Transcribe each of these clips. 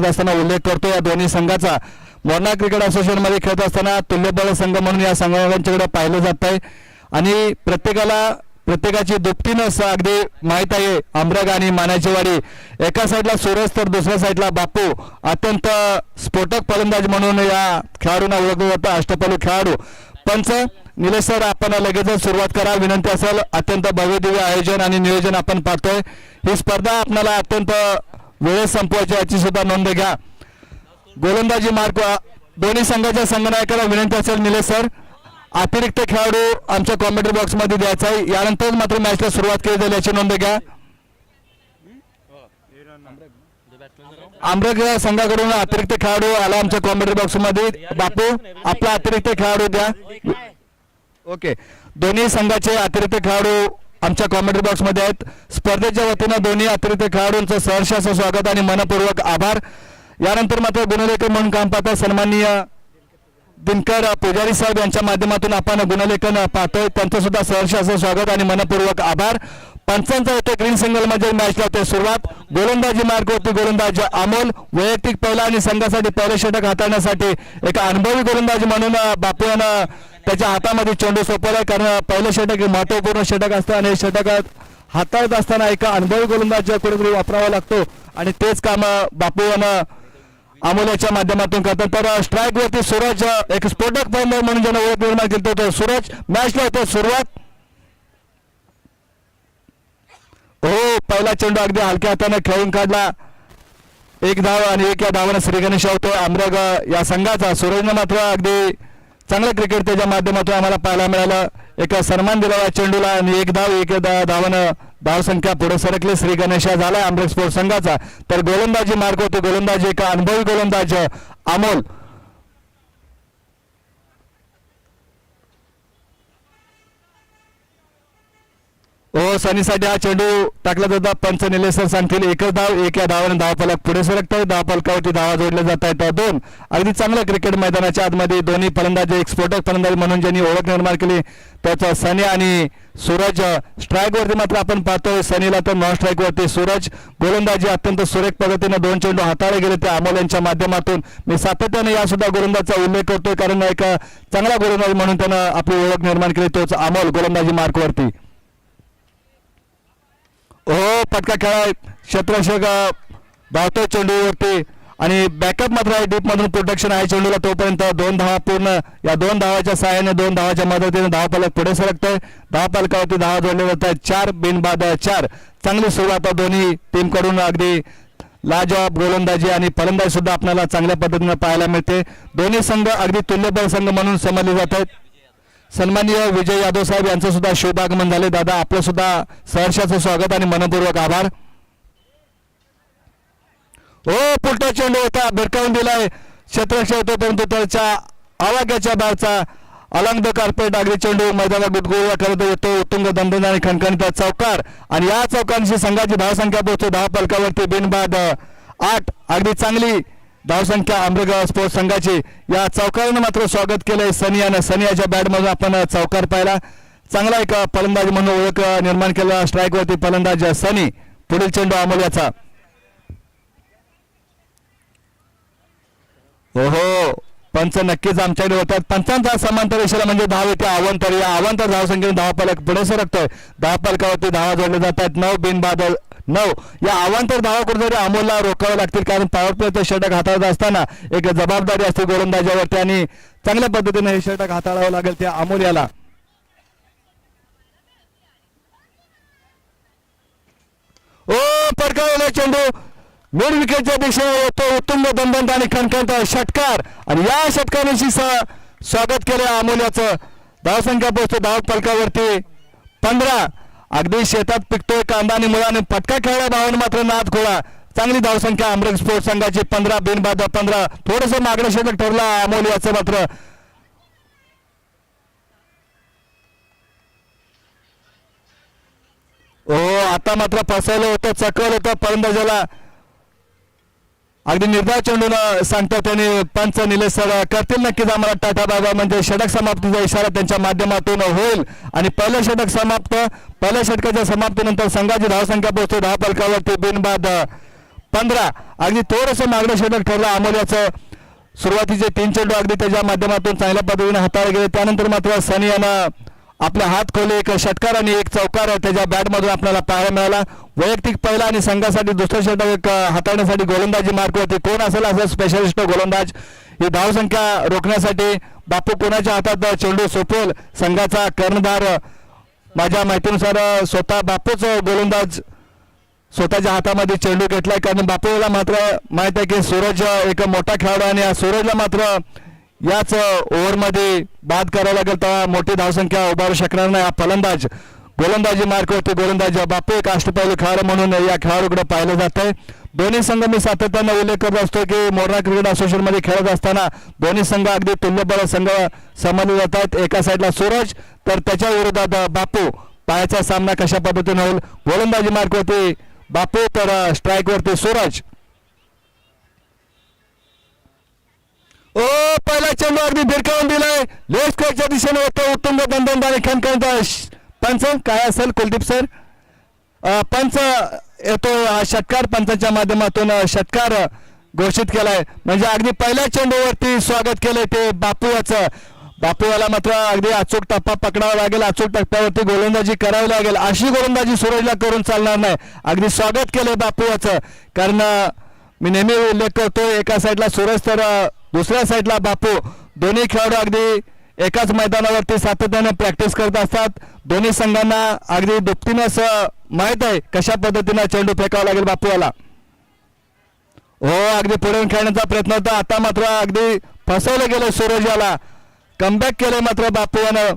असताना उल्लेख करतो या दोन्ही संघाचा। मोरणा क्रिकेट असोसिएशन मध्ये खेळत असताना तुल्यबळ संघ म्हणून या संघांच्याकडे पाहिलं जात आहे आणि प्रत्येकाची दुपटीनं अगदी माहीत आहे। आंब्रग आणि मानाचीवाडी एका साईडला सुरज तर दुसऱ्या साईडला बापू अत्यंत स्फोटक फलंदाज म्हणून या खेळाडूंना ओळखलं जातं, अष्टपैलू खेळाडू। पंच निलेश सर, आपण लगेचच सुरुवात करा विनंती असेल। अत्यंत भव्य दिव्य आयोजन आणि नियोजन आपण पाहतोय। ही स्पर्धा आपल्याला अत्यंत वेळेत संपवायची याची सुद्धा नोंद घ्या। गोलंदाजी मार्क दोन्ही संघाच्या संघनायकाला विनंती असेल निलेश सर, अतिरिक्त खेळाडू आमच्या कॉमेंट्री बॉक्स मध्ये द्यायचा आहे। यानंतर मात्र मॅचला सुरुवात केली जाईल याची नोंद घ्या। आंब्रग संघाकडून अतिरिक्त खेळाडू आला आमच्या कॉमेंट्री बॉक्स मध्ये। बापू, आपला अतिरिक्त खेळाडू द्या। ओके, दोन्ही संघाचे अतिरिक्त खेळाडू आमच्या कॉमेंट्री बॉक्स मध्ये आहेत। स्पर्धेच्या वतीनं दोन्ही अतिरिक्त खेळाडूंचं सहर्ष असं स्वागत आणि मनपूर्वक आभार। यानंतर मात्र गुणलेखन म्हणून काम पाहता सन्माननीय दिनकर पुजारी साहेब यांच्या माध्यमातून आपण गुणलेखन पाहतोय, त्यांचं सुद्धा सहर्ष असं स्वागत आणि मनपूर्वक आभार। पंचांचा येथे ग्रीन सिंगल मध्ये मॅचला होते सुरुवात। गोलंदाजी मार्ग होती गोलंदाज अमोल, वैयक्तिक पहिला आणि संघासाठी पहिले षटक हाताळण्यासाठी एक अनुभवी गोलंदाज म्हणून बापू यांना त्याच्या हातामध्ये चेंडू सोपवलाय, कारण पहिलं षटक हे महत्वपूर्ण षटक असतं आणि षटक हाताळत असताना एका अनुभवी गोलंदाज कुठेतरी वापरावा लागतो आणि तेच काम बापू यांना अमोल्याच्या माध्यमातून करतात। तर स्ट्राईक वरती सूरज एक स्फोटक फलंदाज म्हणून ज्यांना ओळख निर्माण केली होती सूरज मॅचला होते सुरुवात। हो, पहिला चेंडू अगदी हलक्या हाताने खेळून काढला, एक धाव आणि एक या धावाने श्री गणेश होतो आंब्रग या संघाचा। सूरजने मात्र अगदी चांगलं क्रिकेट त्याच्या माध्यमातून आम्हाला पाहायला मिळालं, एक सन्मान दिला या चेंडूला आणि एक धावानं धावसंख्या पुढे सरकली। श्री गणेश झाला आंब्रग स्पोर्ट्स संघाचा। तर गोलंदाजी मार्ग होते गोलंदाज एक अनुभवी गोलंदाज अमोल। हो, सनीसाठी हा चेंडू टाकला जातात। पंच निलेश सर सांगतील एकच धाव, एक या धावाने धावफलक पुढे सरकत आहे। धावफलकावरती धावा जोडल्या जात आहेत दोन। अगदी चांगलं क्रिकेट मैदानाच्या आतमध्ये दोन्ही फलंदाज एक स्फोटक फलंदाज म्हणून ज्यांनी ओळख निर्माण केली त्याचा सनी आणि सूरज। स्ट्राईक वरती मात्र आपण पाहतोय सनीला, तर नॉन स्ट्राईक वरती सूरज। गोलंदाजी अत्यंत सुरेख पद्धतीने दोन चेंडू हाताळले गेले ते अमोल यांच्या माध्यमातून। मी सातत्याने या सुद्धा गोलंदाजचा उल्लेख करतोय, कारण एक चांगला गोलंदाज म्हणून त्यानं आपली ओळख निर्माण केली तोच अमोल गोलंदाजी मार्क वरती। हो, पटका खेळा क्षेत्ररक्षक धावतोय चेंडूवरती आणि बॅकअप मात्र आहे, डीप मधून प्रोटेक्शन आहे चेंडूला। तोपर्यंत दोन धावा पूर्ण, या दोन धावाच्या सहाय्याने दोन धावाच्या मदतीने धावफलक पुढे सरकतोय। धावफलकावरती धावा जोडल्या जात आहेत 4 बिनबाद 4। चांगली सुरुवात दोन्ही टीम कडून, अगदी लाजवाब गोलंदाजी आणि फलंदाजी सुद्धा आपल्याला चांगल्या पद्धतीने पाहायला मिळते। दोन्ही संघ अगदी तुल्यबळ संघ म्हणून समजले जात आहेत। सन्माननीय विजय यादव साहेब यांचं सुद्धा शुभागमन झाले। दादा, आपलं सुद्धा सहर्षाचं स्वागत आणि मनपूर्वक आभार। हो, पुलटा चेंडू होता, भिरकावून दिलाय क्षेत्ररक्षक होतो, परंतु त्याच्या आवाक्याच्या बाहेरचा अलंग द कार्पेट अगदी चेंडू मैदानात गुटगुळ्या करत येतो। उत्तुंग दणदण आणि खणखणीत चौकार आणि या चौकांची संघाची धावसंख्या पोहोचते धावफलकावरती बिनबाद 8। अगदी चांगली धावसंख्या आंब्रग स्पोर्ट्स संघाची। या चौकारानं मात्र स्वागत केलंय सनी यानं। सनी याच्या बॅटमधून आपण चौकार पाहिला, चांगला एक फलंदाज म्हणून ओळख निर्माण केला। स्ट्राईक वरती फलंदाज सनी, पुढील चेंडू अमोल याचा। हो, पंच नक्कीच आमच्याकडे होतात। पंचांचा समांतर रेषेला म्हणजे धाव येते अवांतर, या अवांतर धावसंख्येने धावफलक पुढे सरकतोय। धावफलकावरती धावा जोडल्या जात आहेत 9 बिनबाद 9। या अवांतर धावा कुठेतरी अमोलला रोखावे लागतील, कारण पॉवर प्लेचं षटक हाताळत असताना एक जबाबदारी असते गोलंदाजावरती आणि चांगल्या पद्धतीने हे षटक हाताळावं लागेल त्या अमोल याला। ओ, पडकावलेला चेंडू मिड विकेटच्या दिशेने येतो, उत्तुंग दणदण आणि खणखणीत षटकार आणि या षटकाराशी स्वागत केलं अमोल याचं। धावसंख्या पोहोचतो धावफलकावरती 15। अगदी शेतात पिकतोय कांदा आणि मुळाने फटका खेळल्या भावाने मात्र नाद खोळा। चांगली धावसंख्या आंब्रग स्पोर्ट्स संघाची 15 बिनबाद 15। थोडंसं मागणं षटक ठरला अमोल याचं मात्र। हो, आता मात्र फसवलं होतं, चकवलं होतं फलंदाजाला। अगदी निर्धार चेंडून सांगतो त्यांनी पंच निलेश सर करतील नक्कीच आम्हाला टाटा बाबा, म्हणजे षटक समाप्तीचा इशारा त्यांच्या माध्यमातून होईल आणि पहिलं षटक समाप्त। पहिल्या षटकाच्या समाप्तीनंतर संघाची धावसंख्या पोहोचते धावफलकावरती बिनबाद 15. अगदी थोडंसं मागणं षटक ठरलं अमोल्याचं. सुरुवातीचे 3 चेंडू अगदी त्याच्या माध्यमातून चांगल्या पद्धतीने हाताळले गेले. त्यानंतर मात्र सनी यानं आपले हात खोले. एक षटकार आणि एक चौकार त्याच्या बॅटमधून आपल्याला पाहायला मिळाला. वैयक्तिक पहिला आणि संघासाठी दुसरं षटक हाताळण्यासाठी गोलंदाजी मार्क होती. कोण असेल असं स्पेशलिस्ट गोलंदाज. ही धावसंख्या रोखण्यासाठी बापू कोणाच्या हातात चेंडू सोपवेल. संघाचा कर्णधार माझ्या माहितीनुसार स्वतः बापूच गोलंदाज स्वतःच्या हातामध्ये चेंडू घेतलाय. कारण बापूला मात्र माहित आहे की सूरज एक मोठा खेळाडू आणि या सूरजला मात्र याच ओव्हरमध्ये बाद करावं लागेल. तेव्हा मोठी धावसंख्या उभारू शकणार नाही. हा फलंदाज गोलंदाजी मार्क होते. गोलंदाज बापू एक अष्टपैलू खेळाडू म्हणून या खेळाडूकडे पाहिलं जात आहे. दोन्ही संघ मी सातत्याने उल्लेख करत असतो की मोरणा क्रिकेट असोसिएशनमध्ये खेळत असताना दोन्ही संघ अगदी तुल्यबळ संघ समजले जात आहेत. एका साईडला सूरज तर त्याच्या विरोधात बापू. पायाचा सामना कशा पद्धतीने होईल. गोलंदाजी मार्क होते बापू तर स्ट्राईक वरती सूरज. ओ पहिला चेंडू अगदी भिरकावून दिलाय. लेफ्ट स्क्वेअरच्या दिशेने होतं उत्तुंग दंदन आणि खणखणीत. पंच काय असेल कुलदीप सर. पंच येतो षटकार. पंचाच्या माध्यमातून षटकार घोषित केलाय. म्हणजे अगदी पहिल्या चेंडूवरती स्वागत केलंय ते बापूचं. बापूला मात्र अगदी अचूक टप्पा पकडावा लागेल. अचूक टप्प्यावरती गोलंदाजी करावी लागेल. अशी गोलंदाजी सूरजला करून चालणार नाही. अगदी स्वागत केलंय बापूचं. कारण मी नेहमी उल्लेख करतो एका साईडला सूरज तर दुसऱ्या साईडला बापू. दोन्ही खेळाडू अगदी एकाच मैदानावरती सातत्याने प्रॅक्टिस करत असतात. दोन्ही संघांना अगदी दुपटीने असं माहित आहे कशा पद्धतीने चेंडू फेकावा लागेल बापूला. हो अगदी पुढे खेळण्याचा प्रयत्न होता. आता मात्र अगदी फसवलं गेलं सूरज याला. कमबॅक केलं मात्र बापूनं.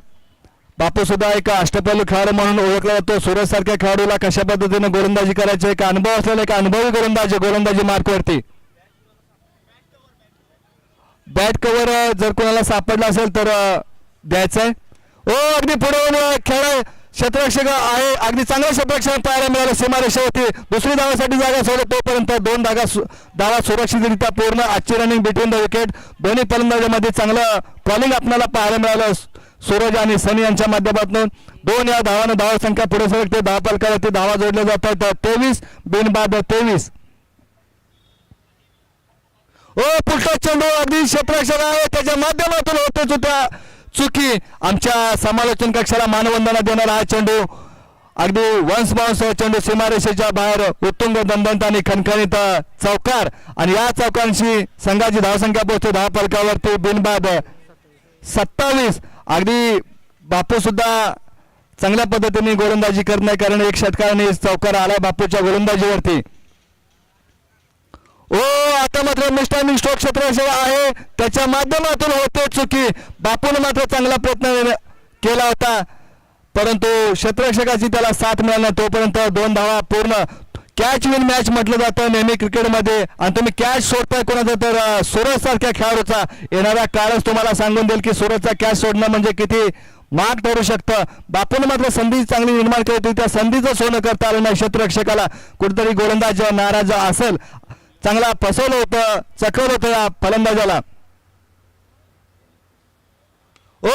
बापू सुद्धा एक अष्टपैलू खेळाडू म्हणून ओळखला जातो. सूरज सारख्या खेळाडूला कशा पद्धतीने गोलंदाजी करायची एक अनुभव असलेला एक अनुभवी गोलंदाजी मार्कवरती. बॅट कव्हर जर कोणाला सापडला असेल तर द्यायचंय. ओ अगदी पुढे खेळ क्षेत्ररक्षक आहे. अगदी चांगलं क्षेत्ररक्षण पाहायला मिळालं. सीमारेषेवरती दुसरी धावासाठी जागा सोडत तोपर्यंत 2 धावा सुरक्षितरित्या पूर्ण. आजची रनिंग बिटवीन द विकेट. दोन्ही फलंदाजांमध्ये चांगलं कॉलिंग आपल्याला पाहायला मिळालं सूरज आणि सनी यांच्या माध्यमातून. 2 या धावानं धावसंख्या पुढे सरकते. धावफलकावरती धावा जोडल्या जात आहेत 23 बिनबाद 23. ओ पुढचा चेंडू अगदी क्षेत्ररक्षक आहे त्याच्या माध्यमातून होते चुत्या चुकी. आमच्या समालोचन कक्षाला मानवंदना देणारा हा चेंडू अगदी वन्स बाउन्स चेंडू सीमारेषेच्या बाहेर. उत्तुंग दंदंत आणि खणखणीत चौकार आणि या चौकांशी संघाची धावसंख्या पोहोचते धावफलकावरती बिनबाद 27. अगदी बापू सुद्धा चांगल्या पद्धतीने गोलंदाजी करत नाही कारण एक षटकाराने चौकार आलाय बापूच्या गोलंदाजीवरती. ओ आता मात्र मिस्टायमिंग स्ट्रोक क्षेत्ररक्षक आहे त्याच्या माध्यमातून होते चुकी. बापूने मात्र चांगला प्रयत्न केला होता परंतु क्षेत्ररक्षकाची त्याला साथ मिळाली नाही. तोपर्यंत 2 धावा पूर्ण. कॅच विन मॅच म्हटलं जातं नेहमी क्रिकेटमध्ये. आणि तुम्ही कॅच सोडताय कोणाचा तर सूरज सारख्या खेळाडूचा. येणारा काळच तुम्हाला सांगून देईल की सूरजचा कॅच सोडणं म्हणजे किती माग ठरू शकतं. बापूने मात्र संधी चांगली निर्माण केली होती. त्या संधीचं सोनं करता आलं नाही क्षेत्ररक्षकाला. कुठेतरी गोलंदाज नाराज असेल. चांगला फसवलं होतं चकवलं होतं या फलंदाजाला. ओ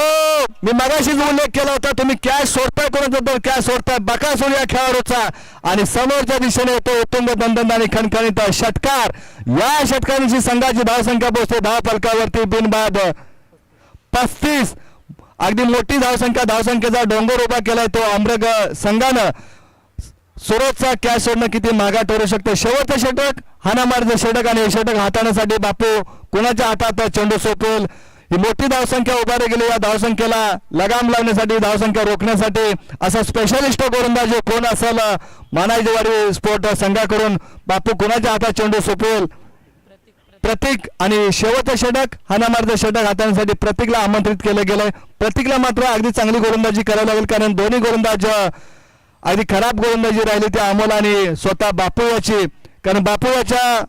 मी मगाशीच उल्लेख केला होता तुम्ही कॅच सोडताय कोणाचा तर कॅच सोडताय बकासूर या खेळाडूचा. आणि समोरच्या दिशेने येतो उत्तुंग दंदन आणि खणखणीत षटकार. या षटकारांची संघाची धावसंख्या पोहोचते धावफलकावरती बिनबाद 35. अगदी मोठी धावसंख्येचा डोंगर उभा केलाय तो अमरग संघानं. सूरजचा कॅच सोडणं किती मागा ठरू शकते. शेवटचं षटक हाणामारीचं षटक आणि हे षटक हाताळण्यासाठी बापू कोणाच्या हातात चेंडू सोपवेल. ही मोठी धावसंख्या उभारली गेली. या धावसंख्येला लगाम लावण्यासाठी धावसंख्या रोखण्यासाठी असा स्पेशलिस्ट गोलंदाज कोण असेल मानाईजवाडी स्पोर्ट संघाकडून बापू कोणाच्या हातात चेंडू सोपवेल. प्रतीक आणि शेवटचं षटक हाणामारीचं षटक हाताळण्यासाठी प्रतीकला आमंत्रित केलं गेलंय. प्रतीकला मात्र अगदी चांगली गोलंदाजी करावी लागेल कारण दोन्ही गोलंदाज अगदी खराब गोलंदाजी राहिली त्या अमोल आणि स्वतः बापू याची. कारण बापू याच्या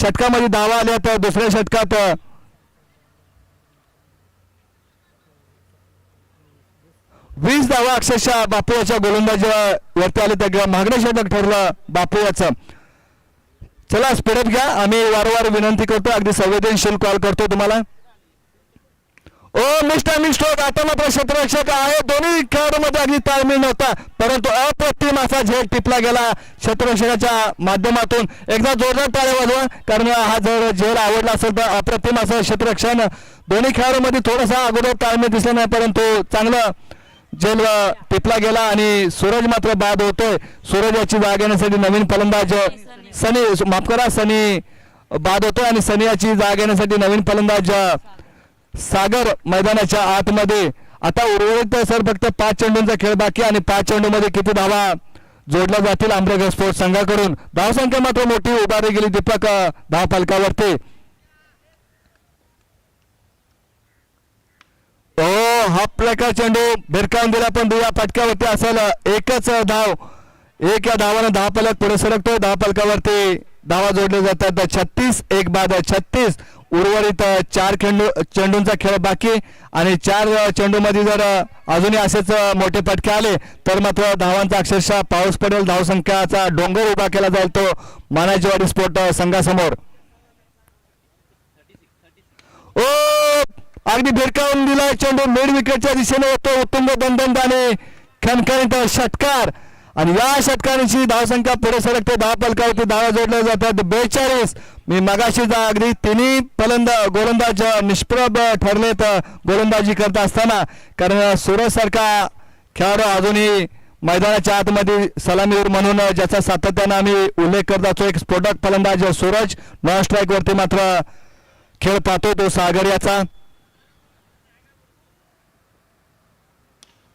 षटकामध्ये धावा आल्या तर दुसऱ्या षटकात 20 धावा अक्षरशः बापू याच्या गोलंदाजीवरती आले. त्या मागणं षटक ठरलं बापू याचं. चला स्पीडअप घ्या. आम्ही वारंवार विनंती करतो अगदी संवेदनशील कॉल करतो तुम्हाला. ओ मिस्टर स्ट्रोक आता मात्र क्षेत्ररक्षक आहे. दोन्ही खेळाडूंमध्ये अगदी ताळमेळ नव्हता, परंतु अप्रतिम असा झेल टिपला गेला क्षेत्ररक्षकाच्या माध्यमातून. एकदा जोरदार टाळ्या वाजवा, कारण हा जर झेल आवडला असेल तर अप्रतिम असं क्षेत्ररक्षण. दोन्ही खेळाडूंमध्ये थोडासा अगोदर ताळमेळ दिसला नाही, परंतु चांगलं झेल टिपला गेला आणि सूरज मात्र बाद होतोय. सूरज याची जागा घेण्यासाठी नवीन फलंदाज सनी, माफ करा, सनी बाद होतोय आणि सनी याची जागा घेण्यासाठी नवीन फलंदाज सागर मैदानाच्या आतमध्ये. आता उर्वरित सर फक्त 5 चेंडूंचा खेळ बाकी आणि 5 चेंडूमध्ये किती धावा जोडल्या जातील आंबेडकर स्पोर्ट्स संघाकडून. धावसंख्या मात्र मोठी उभारली गेली दीपक धाव फलकावरती. ओ हा प्रकार चेंडू भिरकावून दिला, पण दुया फटक्यावरती असेल एकच धाव. एक या धावानं धाव फलक पुढे सरकतोय. धाव फलकावरती धावा जोडले जातात 36, एक बाद 36. उर्वरित 4 चेंडूंचा खेळ बाकी आणि 4 चेंडूमध्ये जर अजूनही असेच मोठे फटके आले तर मात्र धावांचा अक्षरशः पाऊस पडेल. धावसंख्याचा डोंगर उभा केला जाईल तो मानाजीवाडी स्पोर्ट संघासमोर. ओ अगदी भिरकावून दिला चेंडू मिड विकेटच्या दिशेने होतो. उत्तुंग दंदंद आणि खणखणीत षटकार आणि या षटकारांची धावसंख्या पुढे सरकते. धाव फलकावरती धावा जोडल्या जातात 42. मी मगाशी अगदी तिन्ही गोलंदाज निष्प्रभ ठरलेत गोलंदाजी करत असताना, कारण सूरज सारखा खेळाडू अजूनही मैदानाच्या आतमध्ये सलामीवर म्हणून ज्याचा सातत्यानं आम्ही उल्लेख करत असतो. एक स्फोटक फलंदाज सूरज नॉन स्ट्राईक वरती मात्र खेळ पाहतो तो सागर याचा.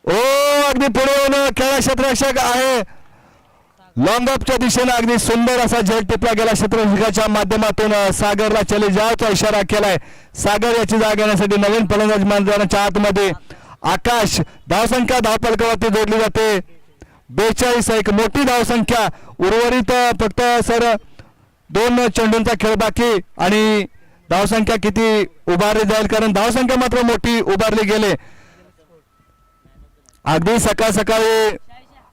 ओ अगदी पुढे येऊन खेळा क्षेत्ररक्षक आहे. लॉंग ऑफच्या दिशेने अगदी सुंदर असा झेल टिपला गेला क्षेत्ररक्षकाच्या माध्यमातून. सागरला चले जावचा इशारा केलाय. सागर याची जागा घेण्यासाठी नवीन फलंदाज मैदानाच्या आतमध्ये आकाश. धावसंख्या धाव फलकावरती जोडली जाते 42. एक मोठी धावसंख्या. उर्वरित फक्त सर 2 चेंडूंचा खेळ बाकी आणि धावसंख्या किती उभारली जाईल, कारण धावसंख्या मात्र मोठी उभारली गेले. अगदी सकाळ सकाळी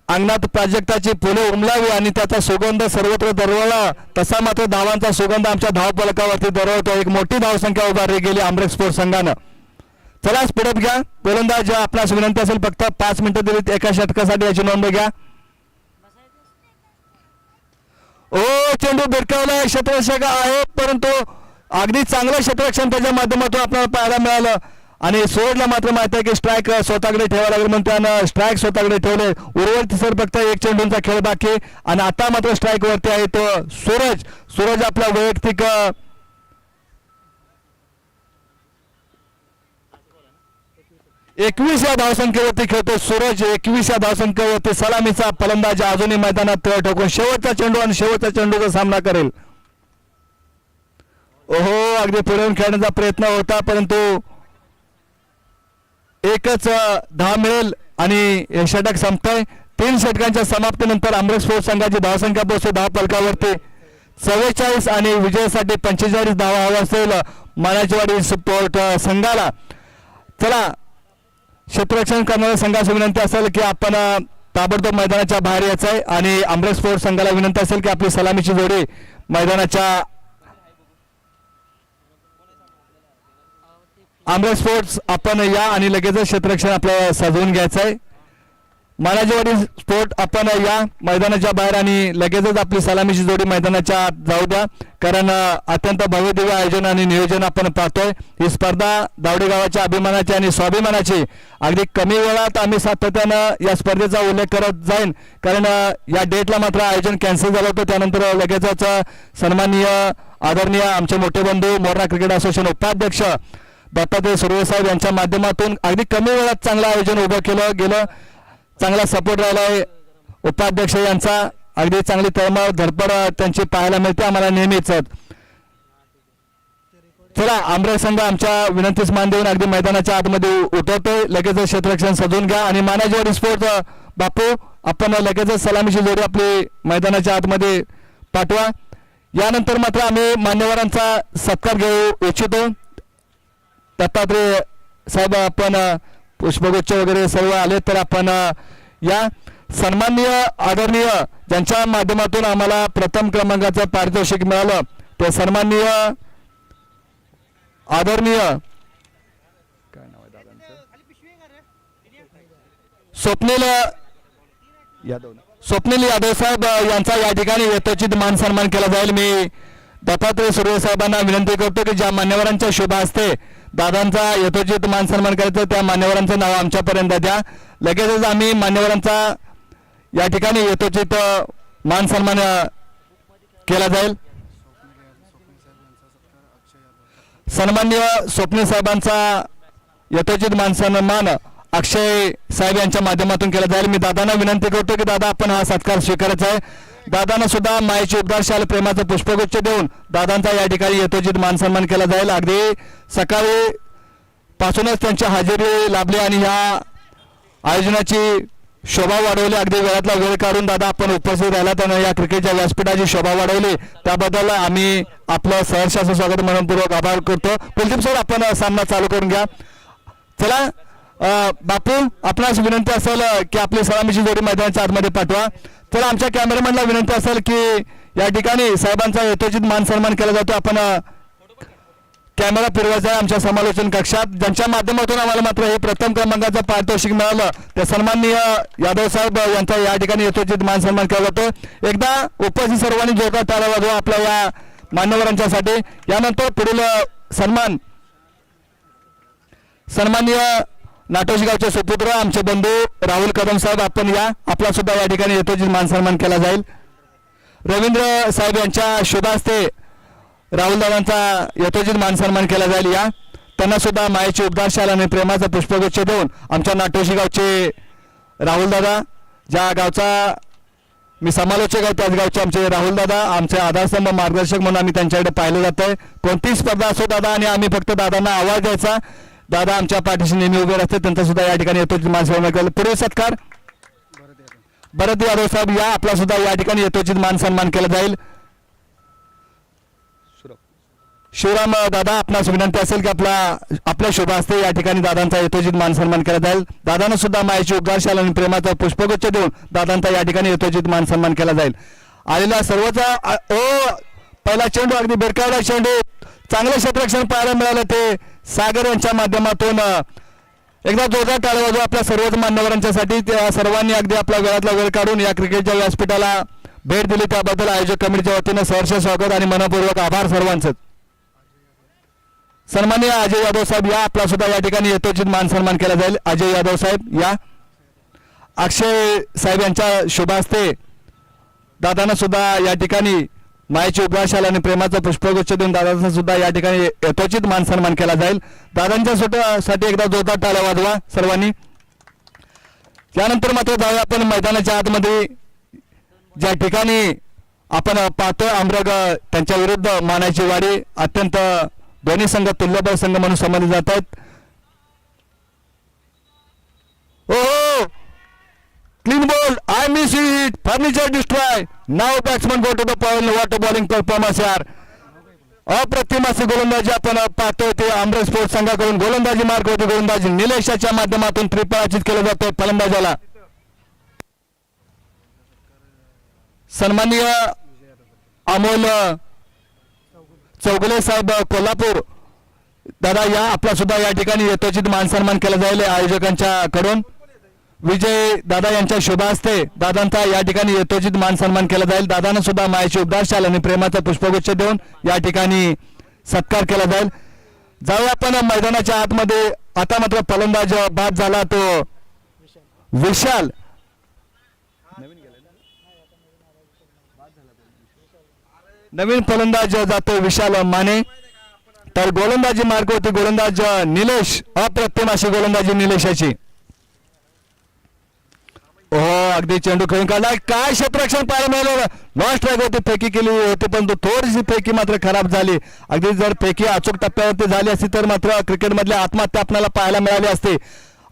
अंगणात प्राजक्ताची फुले उमलावी आणि त्याचा सुगंध सर्वत्र दरवळला, तसा मात्र धावांचा सुगंध आमच्या धाव फलकावरती दरवळतो. एक मोठी धावसंख्या उभारली गेली आंबेडकर स्पोर्ट्स संघानं. चला स्पीडअप घ्या. गोलंदाज आपणास विनंती असेल फक्त 5 मिनिटं दिलीत एका षटकासाठी, याची नोंद घ्या. ओ चेंडू भिरकावला क्षेत्ररक्षक आहे, परंतु अगदी चांगलं क्षेत्ररक्षण त्याच्या माध्यमातून आपल्याला पाहायला मिळालं आणि सूरजला मात्र माहित आहे की स्ट्राईक स्वतःकडे ठेवायला लागेल म्हणून त्यानं स्ट्राईक स्वतःकडे ठेवले. उर्वरित सर फक्त 1 चेंडूंचा खेळ बाकी आणि आता मात्र स्ट्राईक वरती आहे तो सूरज. सूरज आपला वैयक्तिक 21 या धावसंख्येवरती खेळतो सूरज. 21 या धावसंख्येवरती सलामीचा फलंदाज अजूनही मैदानात तळ ठोकून शेवटचा चेंडू आणि शेवटच्या चेंडूचा सामना करेल. ओहो अगदी पुढे येऊन खेळण्याचा प्रयत्न होता, परंतु एकच धाव मिळेल आणि हे षटक संपतंय. 3 षटकांच्या समाप्तीनंतर आंबेडकर स्पोर्ट्स संघाची धावसंख्या पोहोचते धाव फलकावरती 44 आणि विजयासाठी 45 धावा हवा असेल मानाजीवाडी स्पोर्ट संघाला. चला क्षेत्ररक्षण करणाऱ्या संघाची विनंती असेल की आपण ताबडतोब मैदानाच्या बाहेर यायचं आहे आणि आंबेडकर स्पोर्ट्स संघाला विनंती असेल की आपली सलामीची जोडी मैदानाच्या आंबेडकर स्पोर्ट्स आपण या आणि लगेच क्षेत्ररक्षण आपल्याला सजवून घ्यायचं आहे. मानाजीवाडी स्पोर्ट आपण या मैदानाच्या बाहेर आणि लगेचच आपली सलामीची जोडी मैदानाच्या आत जाऊ द्या, कारण अत्यंत भव्यदिव्य आयोजन आणि नियोजन आपण पाहतोय. ही स्पर्धा दावडी गावाच्या अभिमानाची आणि स्वाभिमानाची. अगदी कमी वेळात आम्ही सातत्यानं या स्पर्धेचा उल्लेख करत जाईन, कारण या डेटला मात्र आयोजन कॅन्सल झालं होतं. त्यानंतर लगेचच सन्माननीय आदरणीय आमचे मोठे बंधू मोरणा क्रिकेट असोसिएशन उपाध्यक्ष दत्तात्रय सुर्वे साहेब यांच्या माध्यमातून अगदी कमी वेळात चांगलं आयोजन उभं केलं गेलं. चांगला सपोर्ट राहिलाय उपाध्यक्ष यांचा. अगदी चांगली तळमळ धडपड त्यांची पाहायला मिळते आम्हाला नेहमीच. चला आंबेडकर संघ आमच्या विनंतीस मान देऊन अगदी मैदानाच्या आतमध्ये उतरतोय. लगेच क्षेत्ररक्षण सजवून घ्या आणि मानाजीवाडी स्पोर्ट्स बापू आपण लगेचच सलामीची जोडी आपली मैदानाच्या आतमध्ये पाठवा. यानंतर मात्र आम्ही मान्यवरांचा सत्कार घेऊ इच्छितो. दत्तात्रय साहेब आपण पुष्पगुच्छ वगैरे सर्व आले तर आपण या सन्माननीय आदरणीय ज्यांच्या माध्यमातून आम्हाला प्रथम क्रमांकाचं पारितोषिक मिळालं ते सन्माननीय आदरणीय काय नाव स्वप्नील यादव साहेब यांचा या ठिकाणी यथोचित मान सन्मान केला जाईल. मी दत्तात्रय सुर्वे साहेबांना विनंती करतो की ज्या मान्यवरांच्या शुभ हस्ते दादांचा यथोचित मान सन्मान करायचा त्या मान्यवरांचं नाव आमच्यापर्यंत द्या. लगेचच आम्ही मान्यवरांचा या ठिकाणी यथोचित मान सन्मान केला जाईल. सन्माननीय स्वप्नील साहेबांचा यथोचित मान सन्मान अक्षय साहेब यांच्या माध्यमातून केला जाईल. मी दादांना विनंती करतो की दादा आपण हा सत्कार स्वीकारायचा आहे. दादांना सुद्धा मायेची उबदार शाल प्रेमाचं पुष्पगुच्छ देऊन दादांचा या ठिकाणी यथोचित मान सन्मान केला जाईल. अगदी सकाळी पासूनच त्यांची हजेरी लाभली आणि ह्या आयोजनाची शोभा वाढवली. अगदी वेळातला वेळ काढून दादा आपण उपस्थित राहिला त्यानं या क्रिकेटच्या व्यासपीठाची शोभा वाढवली. त्याबद्दल आम्ही आपलं सहर्ष असं स्वागत मनपूर्वक आभार करतो. कुलदीप सर आपण सामना चालू करून घ्या. चला बापू आपणास विनंती असेल की आपली सलामीची जोडी मैदानाच्या आतमध्ये पाठवा. तर आमच्या कॅमेरामॅनला विनंती असेल की या ठिकाणी साहेबांचा यथोचित मान सन्मान केला जातो. आपण कॅमेरा फिरवायचा आहे आमच्या समालोचन कक्षात. ज्यांच्या माध्यमातून आम्हाला मात्र हे प्रथम क्रमांकाचं पारितोषिक मिळालं त्या सन्माननीय यादव साहेब यांचा या ठिकाणी यथोचित मान सन्मान केला जातो. एकदा उपस्थित सर्वांनी जोरदार टाळ्या वाजवा आपल्या या मान्यवरांच्यासाठी. यानंतर पुढील सन्माननीय नाटोशी गावचे सुपुत्र आमचे बंधू राहुल कदम साहेब आपण या. आपला सुद्धा या ठिकाणी यथोचित मान सन्मान केला जाईल. रवींद्र साहेब यांच्या शुभ हस्ते राहुल दादांचा यथोचित मान सन्मान केला जाईल. या त्यांना सुद्धा मायेची उबदार शाल आणि प्रेमाचा पुष्पगुच्छ देऊन आमच्या नाटोशी गावचे राहुल दादा ज्या गावचा मी समालोचक आहे त्याच गावचे आमचे राहुल दादा आमचे आधारस्तंभ मार्गदर्शक म्हणून आम्ही त्यांच्याकडे पाहिलं जात आहे. कोणतीही स्पर्धा असो दादा आणि आम्ही फक्त दादांना आवाज द्यायचा. दादा आमच्या पाठीशी नेहमी उभे राहते. त्यांचा सुद्धा या ठिकाणी यथोचित मान सन्मान केला. पुढील सत्कार भरत यादव साहेब या. आपला सुद्धा या ठिकाणी यथोचित मान सन्मान केला जाईल. शिवराम दादा आपणास विनंती असेल की आपल्या शुभ हस्ते या ठिकाणी दादांचा यथोचित मान सन्मान केला जाईल. दादांना सुद्धा मायेची उबदार शाल आणि प्रेमाचा पुष्पगुच्छ देऊन दादांचा या ठिकाणी यथोचित मान सन्मान केला जाईल. आलेला सर्वचा पहिला चेंडू अगदी बेरकावला चेंडू चांगलं क्षेत्ररक्षण पाहायला मिळालं ते सागर यांच्या माध्यमातून. एकदा जोरदार टाळ्या वाजवा आपल्या सर्वच मान्यवरांच्यासाठी. त्या सर्वांनी अगदी आपला वेळातला वेळ काढून या क्रिकेटच्या व्यासपीठाला भेट दिली त्याबद्दल आयोजक कमिटीच्या वतीनं सहर्ष स्वागत आणि मनपूर्वक आभार सर्वांचं. सन्माननीय अजय यादव साहेब या. आपला सुद्धा या ठिकाणी यथोचित मान सन्मान केला जाईल. अजय यादव साहेब या. अक्षय साहेब यांच्या शुभ हस्ते दादांना सुद्धा या ठिकाणी मायेची उबदार शाल आणि प्रेमाचा पुष्पगुच्छ देऊन दादांचा सुद्धा या ठिकाणी यथोचित मान सन्मान केला जाईल. दादांच्या साठी एकदा जोरदार टाळ्या वाजवा सर्वांनी. त्यानंतर मात्र जाऊया आपण मैदानाच्या आतमध्ये ज्या ठिकाणी आपण पाहतोय आमरग त्यांच्या विरुद्ध मानाची वाडी. अत्यंत दोन्ही संघ तुल्यबळ संघ म्हणून समजले जात आहेत. Oh clean ball I miss it furniture destroy now batsman go to the point what a bowling performance यार. अप्रतिम अशी गोलंदाजी आपण पाहतोय ते आमरग स्पोर्ट्स संघाकडून गोलंदाजी मार्ग होती. गोलंदाजी निलेशाच्या माध्यमातून त्रिफळाचीत केलं जातोय फलंदाजाला. सन्माननीय अमोल चौगुले साहेब कोल्हापूर दादा या. आपला सुद्धा या ठिकाणी यथोचित मान सन्मान केला जाईल आयोजकांच्या कडून. विजय दादा यांच्या शुभ हस्ते दादांचा या ठिकाणी यथोचित मान सन्मान केला जाईल. दादांना सुद्धा मायेची उबदार शाल आणि प्रेमाचा पुष्पगुच्छ देऊन या ठिकाणी सत्कार केला जाईल. जाऊया आपण मैदानाच्या आतमध्ये. आता मात्र फलंदाज बाद झाला तो विशाल. नवीन फलंदाज जातो विशाल माने. तर गोलंदाजी मार्ग होती गोलंदाज निलेश. अप्रतिम अशी गोलंदाजी निलेशाची. अगदी चेंडू खेळून काढला. काय क्षेत्ररक्षण पाहायला मिळालं. नॉन स्ट्राईक होती फेकी केली होती परंतु थोडीशी फेकी मात्र खराब झाली. अगदी जर फेकी अचूक टप्प्यावरती झाली असती तर मात्र क्रिकेटमधली आत्महत्या आपल्याला पाहायला मिळाली असते.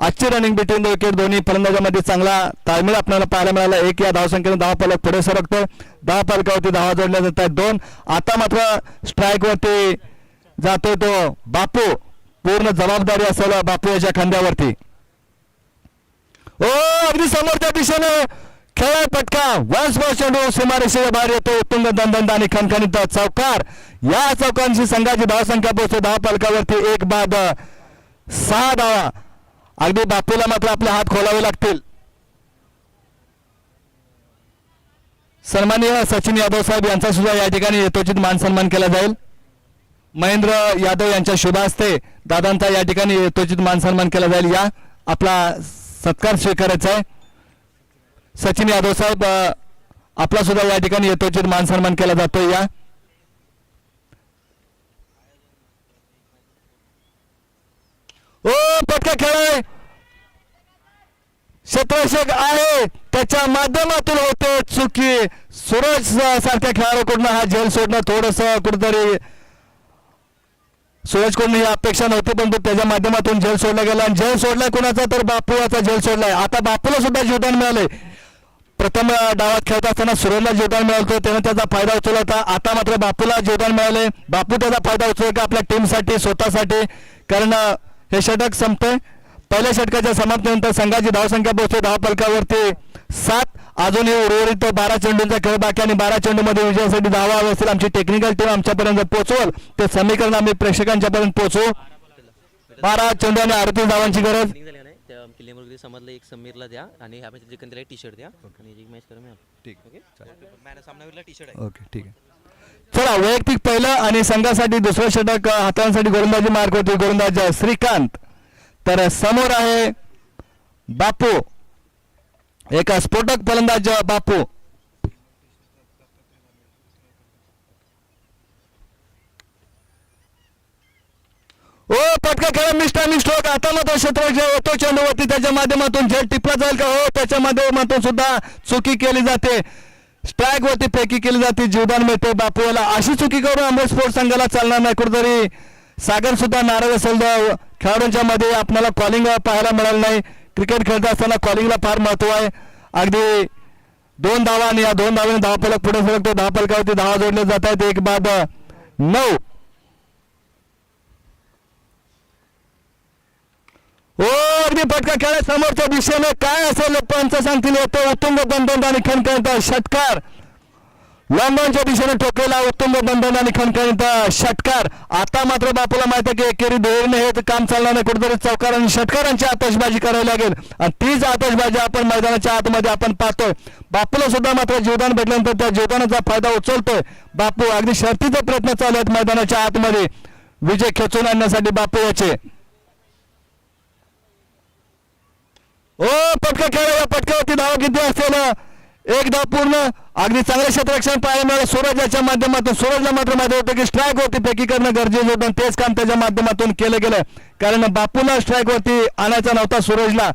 आजची रनिंग बिटवीन द विकेट दोन्ही फलंदाजांमध्ये चांगला ताळमेळ आपल्याला पाहायला मिळाला. एक या धावसंख्येने 10 फलक पुढे सरकतोय. 10 फलकावरती 10 जोडल्या जात आहेत 2. आता मात्र स्ट्राईक वरती जातोय तो बापू. पूर्ण जबाबदारी असेल बापू याच्या खांद्यावरती. अगदी समोरच्या दिशेने खेळ पटका. वन्स मोर चेंडू सीमारेषेच्या बाहेर येतो. उत्तुंग दणदणीत आणि खणखणीत चौकार. या चौकांची संघाची धावसंख्या पोहोचते 10 फलकावरती 1 बाद 6 धावा. अगदी बापूला मात्र आपले हात खोलावे लागतील. सन्माननीय सचिन यादव साहेब यांचा सुद्धा या ठिकाणी यथोचित मान सन्मान केला जाईल. महेंद्र यादव यांच्या शुभ हस्ते दादांचा या ठिकाणी यथोचित मान सन्मान केला जाईल. या आपला सत्कार स्वीकारायचा आहे. सचिन यादव साहेब आपला सुद्धा या ठिकाणी यथोचित मान सन्मान केला जातोय. या ओ पटका खेळ क्षेत्ररक्षक आहे त्याच्या माध्यमातून होते चुकी. सूरज सारख्या खेळाडूकडून हा झेल सोडणं थोडस कुठेतरी सूरजकडून ही अपेक्षा नव्हती, परंतु त्याच्या माध्यमातून झेल सोडला गेला. आणि झेल सोडलाय कुणाचा तर बापू याचा झेल सोडलाय. आता बापूला सुद्धा जीवदान मिळालंय. प्रथम डावात खेळत असताना सूरजला जीवदान मिळालं त्याने त्याचा फायदा उचलला होता. आता मात्र बापूला जीवदान मिळाले. बापू त्याचा फायदा उचलला का आपल्या टीमसाठी स्वतःसाठी, कारण हे षटक संपतंय. पहिल्या षटकाच्या समाप्तीनंतर संघाची धावसंख्या पोहोचते धाव फलकावरती 7. अजूनही उर्वरित 12 चेंडूंचा खेळ बाकी आणि 12 चेंडूमध्ये विजयासाठी धावा हव्या असतील. आमची टेक्निकल टीम आमच्यापर्यंत पोहोचवल ते समीकरण आम्ही प्रेक्षकांच्या पर्यंत पोहोचवू. 12 चेंडू आणि 38 धावांची गरज. किल्लेमुरगीरी समजलं एक समीरला द्या आणि ह्या मॅच जिंकून त्याला टी-शर्ट द्या आणि एक मॅच करू मी. ठीक ओके मॅन सामनावीरला टी-शर्ट आहे. ओके ठीक आहे. चला वैयक्तिक पहिलं आणि संघासाठी दुसरं षटक हातांसाठी गोलंदाजी मार्क होती गोलंदाज श्रीकांत. तर समोर आहे बापू, एक स्फोटक फलंदाज बापू. ओ पटका खेळ मिस्टर मिस्ट्रोक. आता मात्र क्षेत्ररक्षक होतो चेंडूवरती त्याच्या माध्यमातून झेल टिपला जाईल का? हो त्याच्या माध्यमातून सुद्धा चुकी केली जाते. स्ट्राईक वरती फेकी केली जाते. जीवदान मिळते बापूला. अशी चुकी करून अमोल स्पोर्ट्स संघाला चालणार नाही. कुठेतरी सागर सुद्धा नाराज असेल. खेळाडूंच्या मध्ये आपल्याला कॉलिंग पाहायला मिळालं नाही. क्रिकेट खेळत असताना कॉलिंगला फार महत्व आहे. अगदी 2 धावा आणि या 2 धावांनी धावफलक पुढे सरकतो. धावफलकावरती धावा जोडले जात आहेत 1 बाद 9. ओ अगदी फटका खेळ समोरच्या दिशेने काय असेल पंच सांगतील. येतो उत्तुंग बंधन आणि खणखणीत षटकार. लॉंगॉनच्या दिशेने ठोकेला उत्तुंग बंधन आणि खणखणीत षटकार. आता मात्र बापूला माहिती आहे की एकेरी दोरीने हे काम चालणार नाही. कुठेतरी चौकार आणि षटकारांची आतषबाजी करावी लागेल आणि तीच आतषबाजी आपण मैदानाच्या आतमध्ये आपण पाहतोय. बापूला सुद्धा मात्र जीवदान भेटल्यानंतर त्या जीवदानाचा फायदा उचलतोय बापू. अगदी शर्तीचे प्रयत्न चालू आहेत मैदानाच्या आतमध्ये विजय खेचून आणण्यासाठी बापू याचे. ओ पटका खेळ. या पटकावरती धावा किती असेल? 1 धाव पूर्ण. अगदी चांगले क्षेत्ररक्षण पाहायला मिळालं सूरज याच्या माध्यमातून. सूरजला मात्र माहिती होतं की स्ट्राईक वरती फेकी करणं गरजेचं होतं. तेच काम त्याच्या माध्यमातून केलं गेलं, कारण बापूला स्ट्राईक वरती आणायचा नव्हता सूरजला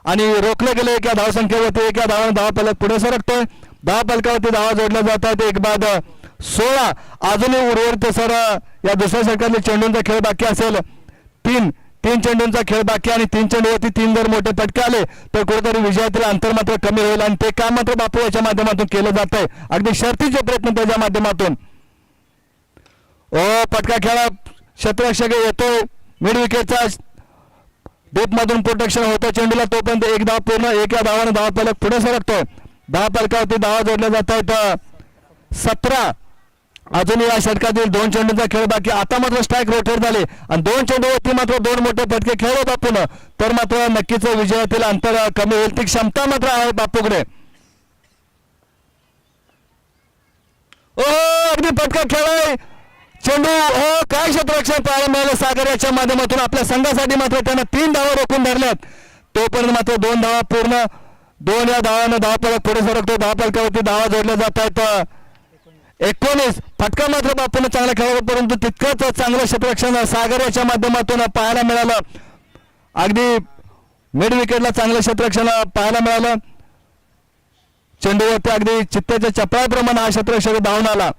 आणि रोखलं गेलं. एका धावसंख्येवरती एका धावाने धावा फलक पुढे सरकतोय. धावा फलकावरती धावा जोडल्या जात आहेत 1 बाद 16. अजूनही उर्वरित सर या दुसऱ्या षटकातले चेंडूंचा खेळ बाकी असेल. 3 चेंडूंचा खेळ बाकी आणि 3 चेंडूवरती 3 जर मोठे फटके आले तर कुठेतरी विजयातील अंतर मात्र कमी होईल आणि ते काम मात्र बापू याच्या माध्यमातून केलं जात आहे. अगदी शर्तीचे प्रयत्न त्याच्या माध्यमातून. ओ पटका खेळा क्षेत्ररक्षक येतोय मिड विकेटचा. डीप मधून प्रोटेक्शन होतं चेंडूला. तोपर्यंत 1 धाव पूर्ण. एका धावाने धावा फलक पुढे सरकतोय. धावा फलकावरती धावा जोडल्या जात आहेत 17. अजून या षटकातील 2 चेंडूंचा खेळ बाकी. आता मात्र स्ट्राईक रोटेट झाले आणि 2 चेंडूवरती मात्र 2 मोठे फटके खेळले बापून. तर मात्र नक्कीच विजयातील अंतर कमी होईल. ती क्षमता मात्र आहे बापूकडे. ओ अगदी फटका खेळ चेंडू. हो काय क्षेत्ररक्षण पाहायला मिळालं सागर याच्या माध्यमातून. आपल्या संघासाठी मात्र त्यांना 3 धावा रोखून धरल्यात. तोपर्यंत मात्र 2 धावा पूर्ण. 2 या धावानं धावा फलक पुढे सरकतो. धावा फलकावरती धावा जोडल्या जात आहेत 19. फटका मात्र बापूने चांगला खेळला, परंतु तितकंच चांगलं क्षेत्ररक्षण सागर याच्या माध्यमातून पाहायला मिळालं. अगदी मिड विकेटला चांगलं क्षेत्ररक्षण पाहायला मिळालं. चेंडूवरती अगदी चित्त्याच्या चपळाप्रमाणे हा क्षेत्ररक्षक धावून आला.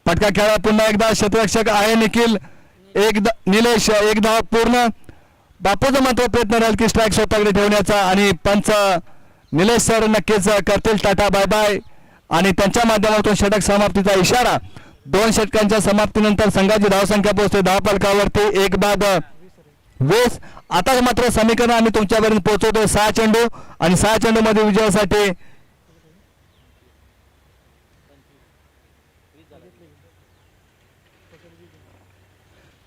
फटका खेळा पुन्हा एकदा क्षेत्ररक्षक आहे निखिल. निलेश 1 धाव पूर्ण. बापूचा मात्र प्रयत्न राहील की स्ट्राईक स्वतःकडे ठेवण्याचा आणि पंच निलेश सर नक्कीच करतील टाटा बाय बाय आणि त्यांच्या माध्यमातून षटक समाप्तीचा इशारा. 2 षटकांच्या समाप्तीनंतर संघाची धावसंख्या पोहोचते धाव फलकावरती 1 बाद 20. आता मात्र समीकरण आम्ही तुमच्यापर्यंत पोहोचवतोय 6 चेंडू आणि 6 चेंडू मध्ये विजयासाठी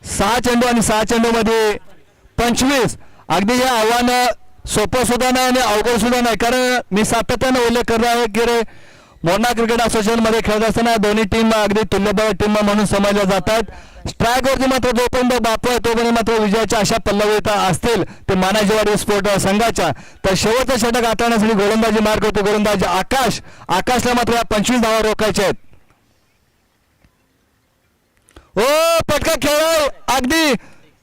6 चेंडू आणि 6 चेंडू मध्ये 25. अगदी हे आव्हान सोपं सुद्धा नाही आणि अवघड सुद्धा नाही, कारण मी सातत्याने उल्लेख करणार आहे की रे मोना क्रिकेट असोसिएशन मध्ये खेळत असताना दोन्ही टीम अगदी तुल्यबळ टीम म्हणून समजल्या जातात. स्ट्राईक वरती मात्र जोपर्यंत बापू आहे तोपर्यंत मात्र विजयाच्या अशा पल्लवीत असतील ते मानाजीवाडी स्पोर्ट संघाच्या. तर शेवटचं षटक हाताळण्यासाठी गोलंदाजी मार्ग होते गोलंदाज आकाशला मात्र या 25 धावा रोखायच्या आहेत. ओ पटका खेळ अगदी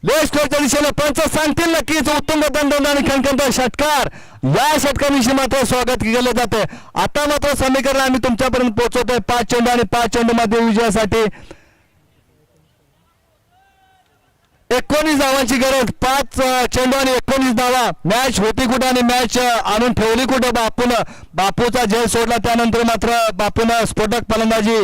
लेफ्ट स्कोरच्या दिशेने पंच सांगतील नक्कीच उत्तम दंड आणि खणखणता षटकार. या षटकाविषयी मात्र स्वागत केलं जाते. आता मात्र समीकरण आम्ही तुमच्यापर्यंत पोहोचवतोय 5 चेंडू आणि 5 चेंडू मध्ये विजयासाठी 19 धावांची गरज. 5 चेंडू आणि 19 धावा. मॅच होती कुठं आणि मॅच आणून ठेवली कुठं बापूचा झेल सोडला. त्यानंतर मात्र बापूनं स्फोटक फलंदाजी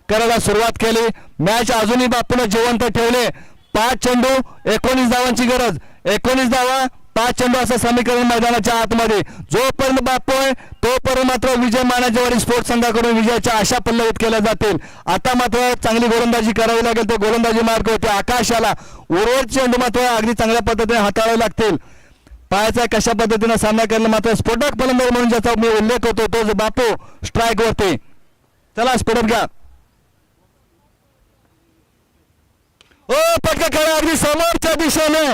करायला सुरुवात केली. मॅच अजूनही बापूनं जिवंत ठेवले. 5 चेंडू 19 धावांची गरज. 19 धावा 5 चेंडू असं समीकरण मैदानाच्या आतमध्ये. जोपर्यंत बापू आहे तोपर्यंत मात्र विजय मानाजीवाडी स्पोर्ट्स संघाकडून विजयाच्या आशा पल्लवित केल्या जातील. आता मात्र चांगली गोलंदाजी करावी लागेल. तो गोलंदाजी मार्ग होते आकाशाला. उर्वरित चेंडू मात्र अगदी चांगल्या पद्धतीने हाताळावे लागतील. पायाचा कशा पद्धतीने सामना केला मात्र स्फोटक फलंदाज म्हणून ज्याचा मी उल्लेख होतो तोच बापू स्ट्राईक वरती. चला स्फोटक घ्या. ओ पटका खेळा अगदी समोरच्या दिशेने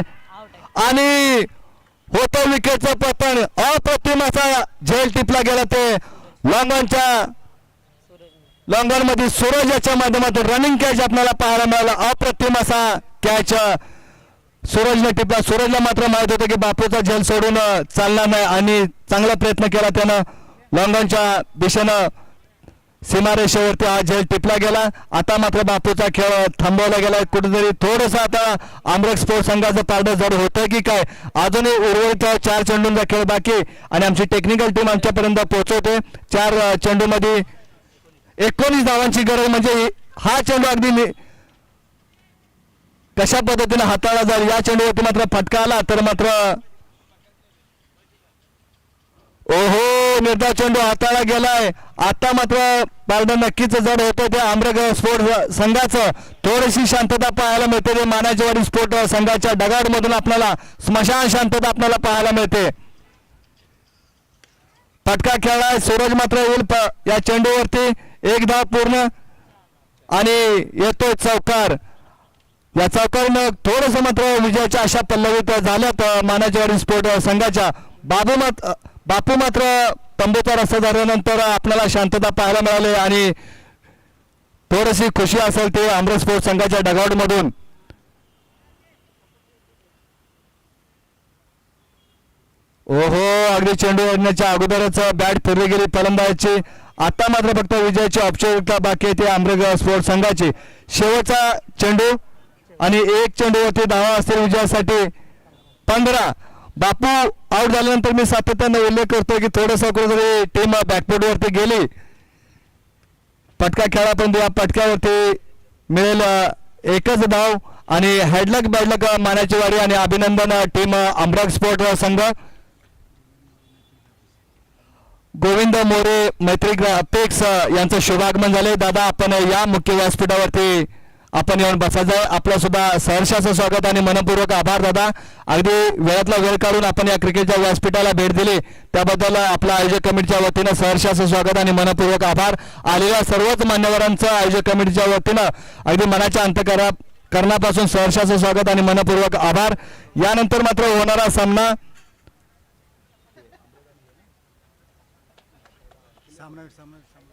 आणि होतं विकेटचं पतन. अप्रतिम असा झेल टिपला गेला. ते लॉंगॉन मध्ये सूरज याच्या माध्यमातून रनिंग कॅच आपल्याला पाहायला मिळाला. अप्रतिम असा कॅच सूरजने टिपला. सूरजला मात्र माहित होतं की बापूचा झेल सोडून चालणार नाही आणि चांगला प्रयत्न केला त्यानं. लॉंगॉनच्या दिशेनं सीमारेषेवरती हा झेल टिपला गेला. आता मात्र बापूचा खेळ थांबवला गेला. कुठेतरी थोडस आता आमरक स्पोर्ट्स संघाचं पारडं जड होतं की काय. अजूनही उर्वरित 4 चेंडूंचा खेळ बाकी आणि आमची टेक्निकल टीम आमच्यापर्यंत पोहोचवते. 4 चेंडू मध्ये 19 धावांची गरज. म्हणजे हा चेंडू अगदी कशा पद्धतीने हाताळला जाईल. या चेंडूवरती मात्र फटका आला तर मात्र ओहो निर्धाव चेंडू हाताळला गेलाय. आता मात्र पारडं नक्कीच जड होतं ते आमरग स्पोर्ट संघाचं. थोडीशी शांतता पाहायला मिळते. ते मानाजीवाडी स्पोर्ट संघाच्या डगाड मधून आपल्याला स्मशान शांतता आपल्याला पाहायला मिळते. फटका खेळलाय. सूरज मात्र येईल या चेंडूवरती. 1 धाव पूर्ण आणि येतोय चौकार. या चौकारीनं थोडस मात्र विजयाच्या आशा पल्लवित झाल्यात मानाजीवाडी स्पोर्ट संघाच्या. बापू मात्र तंबूचा रस्ता झाल्यानंतर आपल्याला शांतता पाहायला मिळाली आणि थोडीशी खुशी असेल ते आमरक स्पोर्ट्स संघाच्या डगआउट मधून. ओहो अगदी चेंडू येण्याच्या अगोदरच बॅट फिरली गेली फलंदाजाची. आता मात्र फक्त विजयाची औपचारिकता बाकी आहे ते आमरक स्पोर्ट्स संघाची. शेवटचा चेंडू आणि 1 चेंडूवरती धावा असतील विजयासाठी 15. बापू आउट झाल्यानंतर मी सातत्याने उल्लेख करतो की थोडंसं कुठेतरी टीम बॅकफूट वरती गेली. फटका खेळा पण या फटक्यावरती मिळेल 1च धाव आणि हेडलक बॅडलक मानाजीवाडी आणि अभिनंदन टीम आमरक स्पोर्ट संघ. गोविंद मोरे मैत्री अपेक्स यांचं शुभागमन झाले. दादा आपण या मुख्य व्यासपीठावरती आपण येऊन बसायचं. आपलं सुद्धा सहर्षाचं स्वागत आणि मनपूर्वक आभार दादा. अगदी वेळातला वेळ काढून आपण या क्रिकेटच्या व्यासपीठाला भेट दिली त्याबद्दल आपल्या आयोजक कमिटीच्या वतीनं सहर्षाचं स्वागत आणि मनपूर्वक आभार. आलेल्या सर्वच मान्यवरांचं आयोजक कमिटीच्या वतीनं अगदी मनाच्या अंतःकरणापासून सहर्षाचं स्वागत आणि मनपूर्वक आभार. यानंतर मात्र होणारा सामना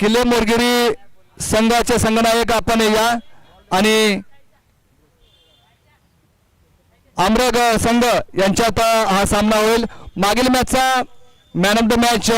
किल्ले मोरगिरी संघाचे संघनायक आपण या आणि आमरग संघ यांच्यात हा सामना होईल. मागील मॅचचा मॅन ऑफ द मॅच